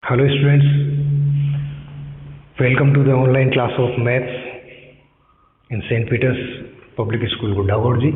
Hello students, welcome to the online class of maths in St. Peter's Public School, Guddagorji.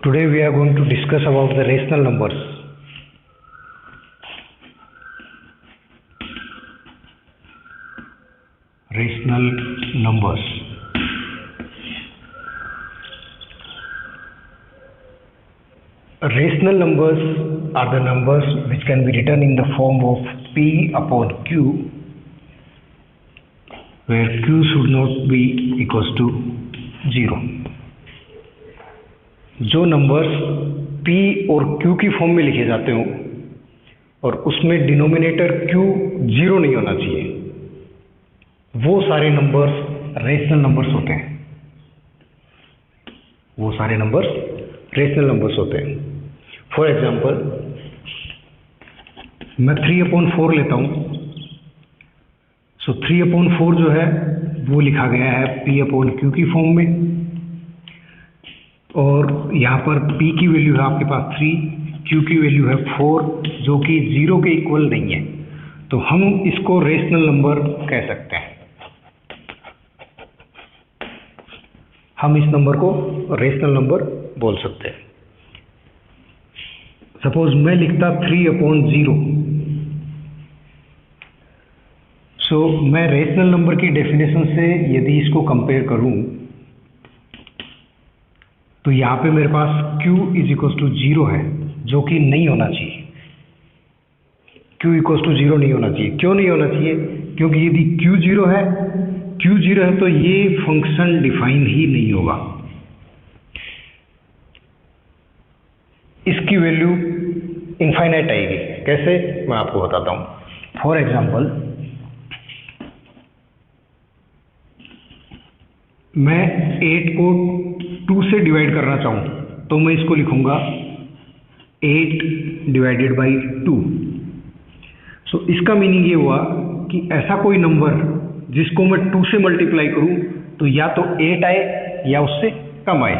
Today we are going to discuss about the rational numbers. Rational numbers. Rational numbers are the numbers which can be written in the form of P upon Q, where Q should not be equals to 0. जो numbers P और Q की form में लिखे जाते हो और उसमें denominator Q 0 नहीं होना चाहिए, वो सारे नंबर्स रेशनल नंबर्स होते हैं. वो सारे नंबर्स रेशनल नंबर्स होते हैं. फॉर एग्जाम्पल मैं 3/4 लेता हूँ. सो 3/4 जो है वो लिखा गया है P/Q की फॉर्म में, और यहाँ पर P की वैल्यू है आपके पास 3, Q की वैल्यू है 4, जो कि 0 के इक्वल नहीं है. तो हम इसको रेशनल नंबर कह सकते हैं. हम इस नंबर को रेशनल नंबर बोल सकते हैं. सपोज मैं लिखता 3/0. सो मैं रेशनल नंबर की डेफिनेशन से यदि इसको कंपेयर करूं तो यहाँ पे मेरे पास Q = 0 है, जो कि नहीं होना चाहिए. Q = 0 नहीं होना चाहिए. क्यों नहीं होना चाहिए? क्योंकि यदि Q 0 है तो ये फंक्शन डिफाइन ही नहीं होगा. इसकी वैल्यू इनफाइनाइट आएगी. कैसे, मैं आपको बताता हूँ. फॉर एग्जाम्पल मैं 8 को 2 से डिवाइड करना चाहूँ तो मैं इसको लिखूंगा 8/2. सो इसका मीनिंग ये हुआ कि ऐसा कोई नंबर जिसको मैं 2 से मल्टीप्लाई करूँ तो या तो 8 आए या उससे कम आए.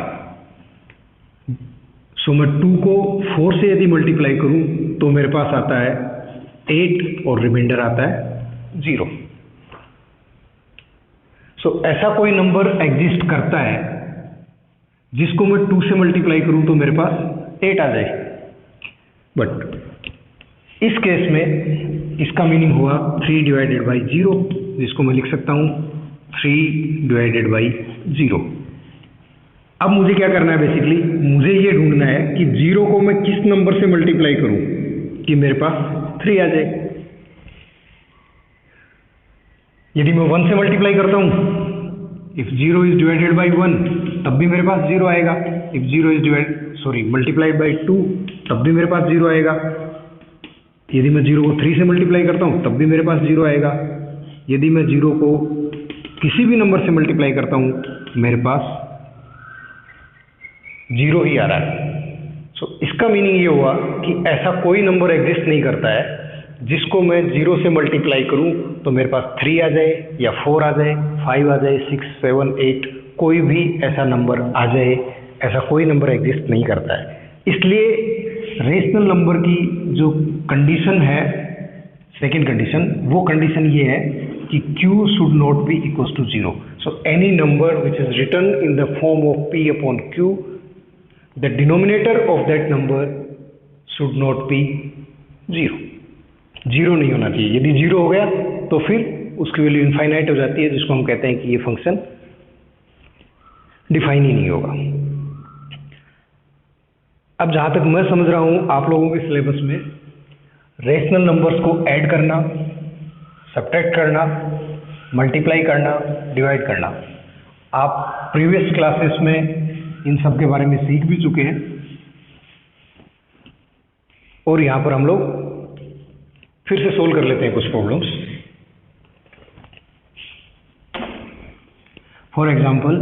सो मैं 2 को 4 से यदि मल्टीप्लाई करूं तो मेरे पास आता है 8 और रिमाइंडर आता है 0. सो ऐसा कोई नंबर एग्जिस्ट करता है जिसको मैं 2 से मल्टीप्लाई करूं तो मेरे पास 8 आ जाए. बट इस केस में इसका मीनिंग हुआ 3/0, जिसको मैं लिख सकता हूं 3/0. अब मुझे क्या करना है? बेसिकली मुझे ये ढूंढना है कि 0 को मैं किस नंबर से मल्टीप्लाई करूं कि मेरे पास 3 आ जाए. यदि मैं 1 से मल्टीप्लाई करता हूं, इफ 0 is divided by 1 तब भी मेरे पास 0 आएगा. इफ 0 is मल्टीप्लाइड बाई 2 तब भी मेरे पास 0 आएगा. यदि मैं 0 को 3 से मल्टीप्लाई करता हूं तब भी मेरे पास 0 आएगा. यदि मैं 0 को किसी भी नंबर से मल्टीप्लाई करता हूं मेरे पास 0 ही आ रहा है. सो इसका मीनिंग ये हुआ कि ऐसा कोई नंबर एग्जिस्ट नहीं करता है जिसको मैं 0 से मल्टीप्लाई करूं तो मेरे पास 3 आ जाए या 4 आ जाए, 5 आ जाए, 6, 7, 8, कोई भी ऐसा नंबर आ जाए. ऐसा कोई नंबर एग्जिस्ट नहीं करता है. इसलिए रेशनल नंबर की जो कंडीशन है, सेकेंड कंडीशन, वो कंडीशन ये है कि Q should not be equals to 0. So any number which is written in the form of P/Q, the denominator of that number should not be 0. 0 नहीं होना चाहिए. यदि 0 हो गया तो फिर उसकी वैल्यू इनफाइनाइट हो जाती है, जिसको हम कहते हैं कि ये फंक्शन डिफाइन ही नहीं होगा. अब जहाँ तक मैं समझ रहा हूँ आप लोगों के सिलेबस में रेशनल नंबर्स को ऐड करना, सब्ट्रैक्ट करना, मल्टीप्लाई करना, डिवाइड करना, आप प्रीवियस क्लासेस में इन सब के बारे में सीख भी चुके हैं. और यहाँ पर हम लोग फिर से सोल्व कर लेते हैं कुछ प्रॉब्लम्स. फॉर एग्जाम्पल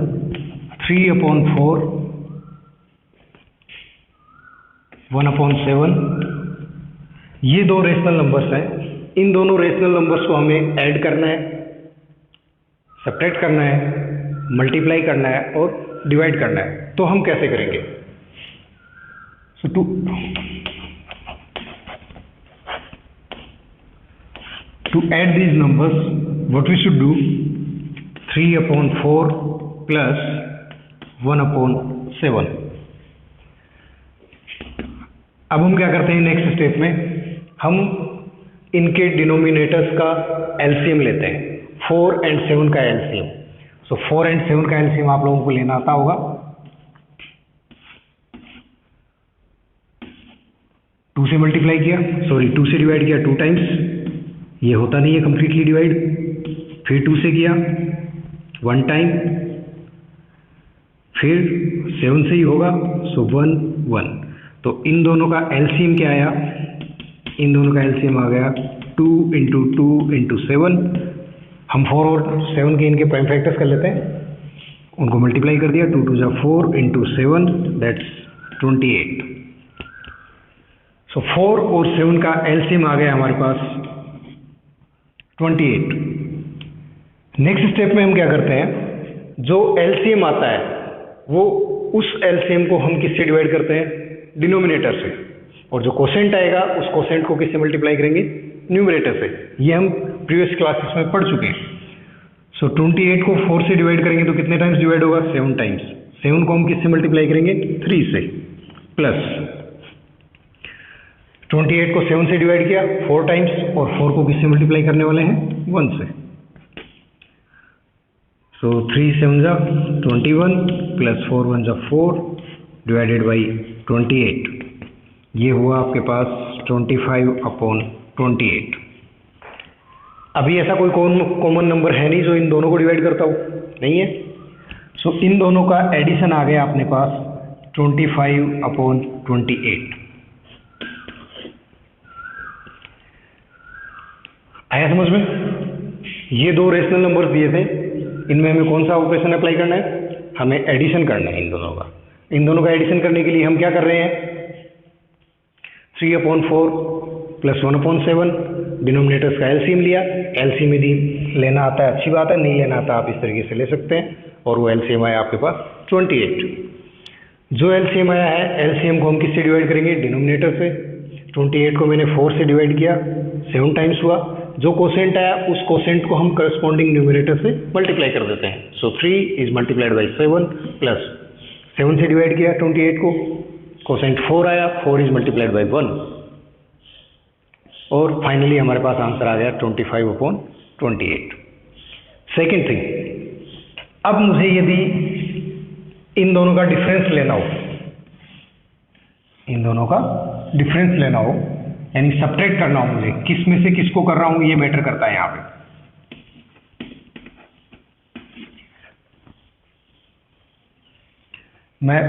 3/4, 1/7, ये दो रेशनल नंबर्स हैं. इन दोनों रेशनल नंबर्स को हमें ऐड करना है, सब्ट्रैक्ट करना है, मल्टीप्लाई करना है और डिवाइड करना है. तो हम कैसे करेंगे? सो To add these numbers, what we should do? 3/4 plus 1/7. अब हम क्या करते हैं नेक्स्ट स्टेप में? हम इनके डिनोमिनेटर्स का एलसीएम लेते हैं, 4 और 7 का एलसीएम। सो 4 और 7 का एलसीएम आप लोगों को लेना आता होगा। 2 से मल्टीप्लाई किया, 2 से डिवाइड किया 2 टाइम्स, ये होता नहीं है कंप्लीटली डिवाइड। फिर 2 से किया 1 टाइम, फिर 7 से ही होगा, सो 1 1। तो इन दोनों का एलसीएम क्या आया? इन दोनों का एलसीएम आ गया 2 × 2 × 7। हम 4 और 7 के इनके प्राइम फैक्टर्स कर लेते हैं, उनको मल्टीप्लाई कर दिया। 2 × 2 = 4 × 7, दैट्स 28। सो 4 और 7 का एलसीएम आ गया हमारे पास 28। नेक्स्ट स्टेप में हम क्या करते हैं? जो एलसीएम आता है वो उस एलसीएम को हम किससे डिवाइड करते हैं? डिनोमिनेटर से। और जो कोसेंट आएगा उस कोसेंट को किससे मल्टीप्लाई करेंगे? न्यूमरेटर से। ये हम प्रीवियस क्लासेस में पढ़ चुके हैं। सो 28 को 4 से डिवाइड करेंगे तो कितने टाइम्स डिवाइड होगा? 7 टाइम्स। 7 को हम किससे मल्टीप्लाई करेंगे? 3 से। प्लस 28 को 7 से डिवाइड किया 4 टाइम्स, और 4 को किससे मल्टीप्लाई करने वाले हैं? 1 से। सो 3 7 = 21 प्लस 4 1 = 4 डिवाइडेड बाई 28। ये हुआ आपके पास 25/28। अभी ऐसा कोई कॉमन नंबर है नहीं जो इन दोनों को डिवाइड करता हो, नहीं है। सो इन दोनों का एडिशन आ गया अपने पास 25/28। आया समझ में? ये 2 रेशनल नंबर्स दिए थे, इनमें हमें कौन सा ऑपरेशन अप्लाई करना है? हमें एडिशन करना है इन दोनों का। इन दोनों का एडिशन करने के लिए हम क्या कर रहे हैं? 3/4 प्लस 1/7 डिनोमिनेटर्स का एलसीएम लिया। एलसीएम यदि लेना आता है अच्छी बात है, नहीं लेना आता आप इस तरीके से ले सकते हैं। और वो एलसीएम आया आपके पास 28। जो एलसीएम आया है, एलसीएम को हम किससे डिवाइड करेंगे? डिनोमिनेटर से। 28 को मैंने 4 से डिवाइड किया, 7 टाइम्स हुआ। जो कोसेंट आया उस कोसेंट को हम करस्पॉन्डिंग न्यूमरेटर से मल्टीप्लाई कर देते हैं। सो 3 = 7 प्लस 7 से डिवाइड किया 28 को, कोसेंट 4 आया, 4 = 1। और फाइनली हमारे पास आंसर आ गया 25/28। सेकेंड थिंग, अब मुझे यदि इन दोनों का डिफरेंस लेना हो, इन दोनों का डिफरेंस लेना हो, यानी सब्ट्रैक्ट करना हो मुझे, किस में से किसको कर रहा हूं ये मैटर करता है यहाँ पे। मैं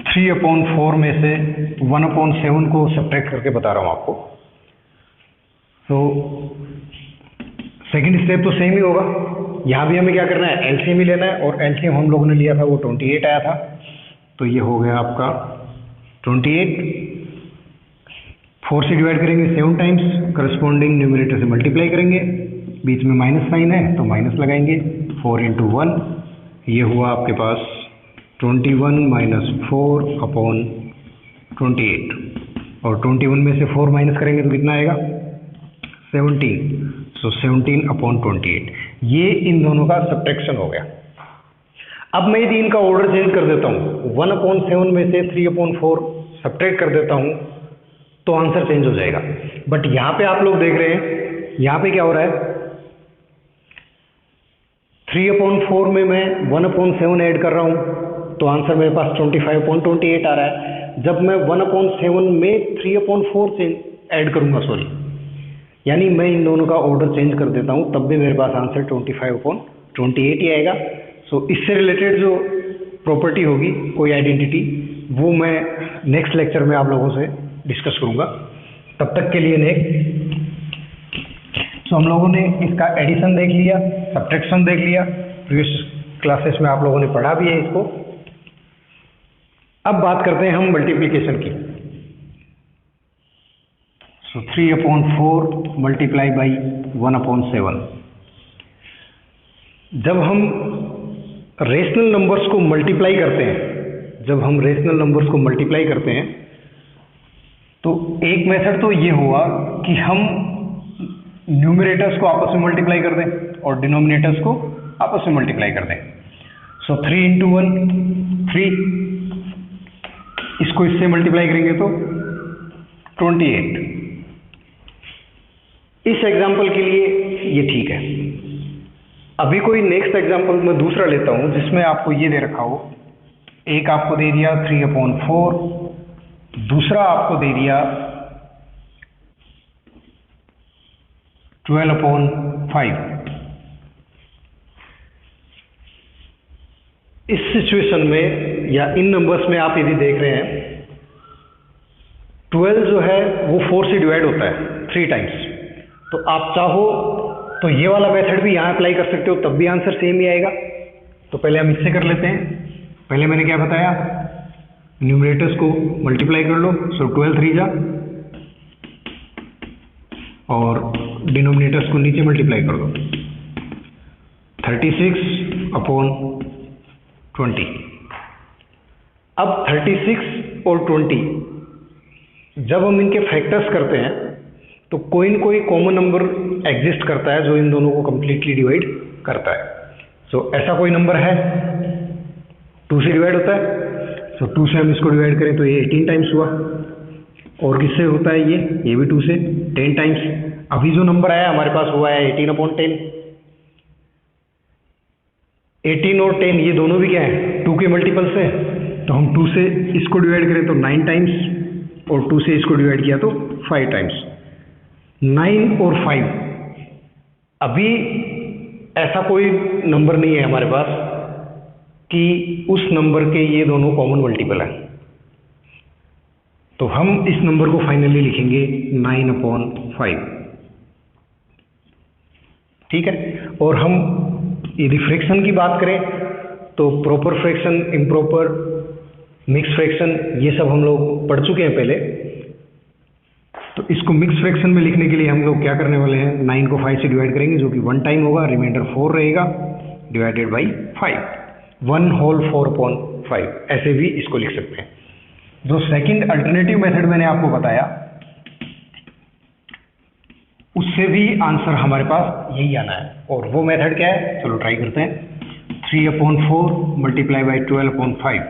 3/4 में से 1/7 को सब्ट्रैक्ट करके बता रहा हूं आपको। तो सेकेंड स्टेप तो सेम ही होगा। यहाँ भी हमें क्या करना है? एलसीएम ही लेना है, और एलसीएम हम लोगों ने लिया था वो 28 आया था। तो ये हो गया आपका 28। 4 से डिवाइड करेंगे 7 टाइम्स, करस्पॉन्डिंग न्यूमरेटर से मल्टीप्लाई करेंगे, बीच में माइनस साइन है तो माइनस लगाएंगे। 4 × 1, ये हुआ आपके पास 21 - 4/28। और 21 में से 4 माइनस करेंगे तो कितना आएगा? 17। सो 17/28। ये इन दोनों का सब्ट्रैक्शन हो गया। अब मैं यदि इनका ऑर्डर चेंज कर देता हूँ, 1/7 में से 3/4 सब्ट्रैक्ट कर देता हूँ, तो आंसर चेंज हो जाएगा। बट यहाँ पे आप लोग देख रहे हैं, यहाँ पे क्या हो रहा है? 3/4 में मैं 1/7 ऐड कर रहा हूँ, तो आंसर मेरे पास 25/28 आ रहा है। जब मैं 1/7 में 3/4 ऐड करूँगा, यानी मैं इन दोनों का ऑर्डर चेंज कर देता हूँ, तब भी मेरे पास आंसर 25/28 ही आएगा। सो इससे रिलेटेड जो प्रॉपर्टी होगी, कोई आइडेंटिटी, वो मैं नेक्स्ट लेक्चर में आप लोगों से डिस्कस करूँगा। तब तक के लिए सो हम लोगों ने इसका एडिशन देख लिया, सब्ट्रैक्शन देख लिया, प्रीवियस क्लासेस में आप लोगों ने पढ़ा भी है इसको। अब बात करते हैं हम मल्टीप्लिकेशन की। सो 3/4 मल्टीप्लाई बाई 1/7। जब हम रेशनल नंबर्स को मल्टीप्लाई करते हैं, तो एक मेथड तो ये हुआ कि हम न्यूमरेटर्स को आपस में मल्टीप्लाई कर दें और डिनोमिनेटर्स को आपस में मल्टीप्लाई कर दें। सो 3 इंटू 1 3, इसको इससे मल्टीप्लाई करेंगे तो 28। इस एग्जाम्पल के लिए ये ठीक है। अभी कोई नेक्स्ट एग्जाम्पल मैं दूसरा लेता हूं जिसमें आपको ये दे रखा हो, एक आपको दे दिया 3/4, दूसरा आपको दे दिया 12/5। इस सिचुएशन में या इन नंबर्स में आप यदि देख रहे हैं 12 जो है वो 4 से डिवाइड होता है 3 टाइम्स। तो आप चाहो तो ये वाला मेथड भी यहाँ अप्लाई कर सकते हो, तब भी आंसर सेम ही आएगा। तो पहले हम इससे कर लेते हैं। पहले मैंने क्या बताया, न्यूमरेटर्स को मल्टीप्लाई कर लो। सो 12 3 जा, और डिनोमिनेटर्स को नीचे मल्टीप्लाई कर दो, 36/20। अब 36 और 20 जब हम इनके फैक्टर्स करते हैं तो कोई न कोई कॉमन नंबर एग्जिस्ट करता है जो इन दोनों को कंप्लीटली डिवाइड करता है। सो ऐसा कोई नंबर है 2 से डिवाइड होता है। सो 2 से हम इसको डिवाइड करें तो ये 18 टाइम्स हुआ। और किससे होता है ये भी 2 से 10 टाइम्स। अभी जो नंबर आया हमारे पास हुआ है 18/10। 18 और 10 ये दोनों भी क्या है 2 के मल्टीपल्स हैं। तो हम 2 से इसको डिवाइड करें तो 9 टाइम्स, और 2 से इसको डिवाइड किया तो 5 टाइम्स। 9 और 5, अभी ऐसा कोई नंबर नहीं है हमारे पास कि उस नंबर के ये दोनों कॉमन मल्टीपल हैं। तो हम इस नंबर को फाइनली लिखेंगे 9/5। ठीक है। और हम यदि फ्रैक्शन की बात करें तो proper fraction, improper, mix fraction, ये सब हम लोग पढ़ चुके हैं पहले। तो इसको मिक्स फ्रैक्शन में लिखने के लिए हम लोग क्या करने वाले हैं, 9 को 5 से डिवाइड करेंगे जो कि 1 टाइम होगा, रिमाइंडर 4 रहेगा, डिवाइडेड बाई 5, 1 होल 4/5। ऐसे भी इसको लिख सकते हैं। जो सेकंड अल्टरनेटिव मेथड मैंने आपको बताया उससे भी आंसर हमारे पास यही आना है। और वो मेथड क्या है, चलो ट्राई करते हैं। 3/4 मल्टीप्लाई बाई 12/5।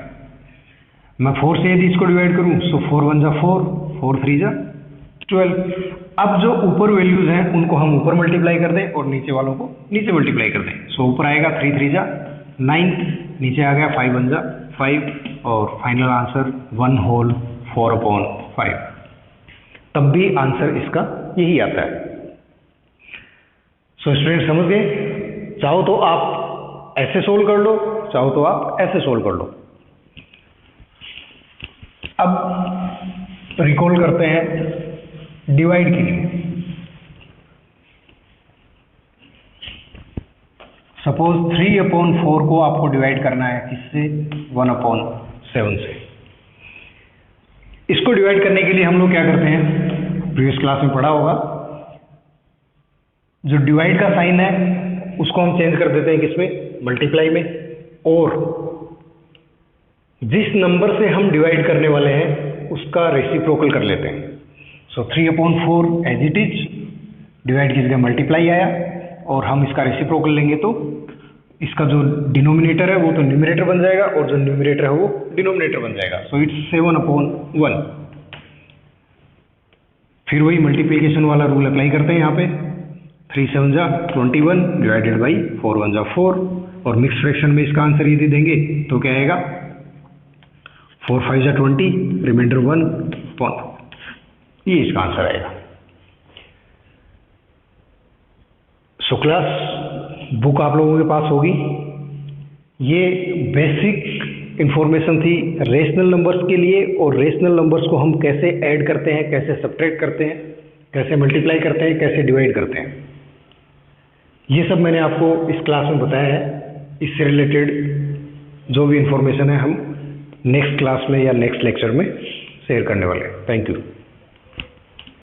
मैं 4 से यदि इसको डिवाइड करूं सो 4 1 जा 4, 4 3 जा 12। अब जो ऊपर वैल्यूज हैं उनको हम ऊपर मल्टीप्लाई कर दें और नीचे वालों को नीचे मल्टीप्लाई कर दें। सो ऊपर आएगा 3 3 जा 9, नीचे आ गया 5 1 जा 5, और फाइनल आंसर 1 होल 4/5। तब भी आंसर इसका यही आता है। सो स्टूडेंट समझ गए। चाहो तो आप ऐसे सोल्व कर लो, चाहो तो आप ऐसे सोल्व कर लो। अब रिकॉल करते हैं डिवाइड के लिए। सपोज 3/4 को आपको डिवाइड करना है किससे, 1/7 से। इसको डिवाइड करने के लिए हम लोग क्या करते हैं, प्रीवियस क्लास में पढ़ा होगा, जो डिवाइड का साइन है उसको हम चेंज कर देते हैं किसमें, मल्टीप्लाई में। और जिस नंबर से हम डिवाइड करने वाले हैं उसका रेसिप्रोकल कर लेते हैं। सो 3/4 एज इट इज, डिवाइड की जगह मल्टीप्लाई आया, और हम इसका रेसिप्रोकल लेंगे तो इसका जो डिनोमिनेटर है वो तो न्यूमरेटर बन जाएगा, और जो न्यूमरेटर है वो डिनोमिनेटर बन जाएगा। So it's 7/1। फिर वही मल्टीप्लिकेशन वाला रूल अप्लाई करते हैं यहाँ पे। 3 7 जा 21 डिवाइडेड बाई 4 1 जा 4, और मिक्स फ्रैक्शन में इसका आंसर यदि देंगे तो क्या आएगा, 4 5 जा 20, रिमाइंडर 1 पॉइंट, ये इसका आंसर आएगा। सो क्लास बुक आप लोगों के पास होगी। ये बेसिक इंफॉर्मेशन थी रेशनल नंबर्स के लिए, और रेशनल नंबर्स को हम कैसे ऐड करते हैं, कैसे सब्ट्रैक्ट करते हैं, कैसे मल्टीप्लाई करते हैं, कैसे डिवाइड करते हैं, ये सब मैंने आपको इस क्लास में बताया है। इससे रिलेटेड जो भी इंफॉर्मेशन है हम नेक्स्ट क्लास में या नेक्स्ट लेक्चर में शेयर करने वाले हैं। Thank you.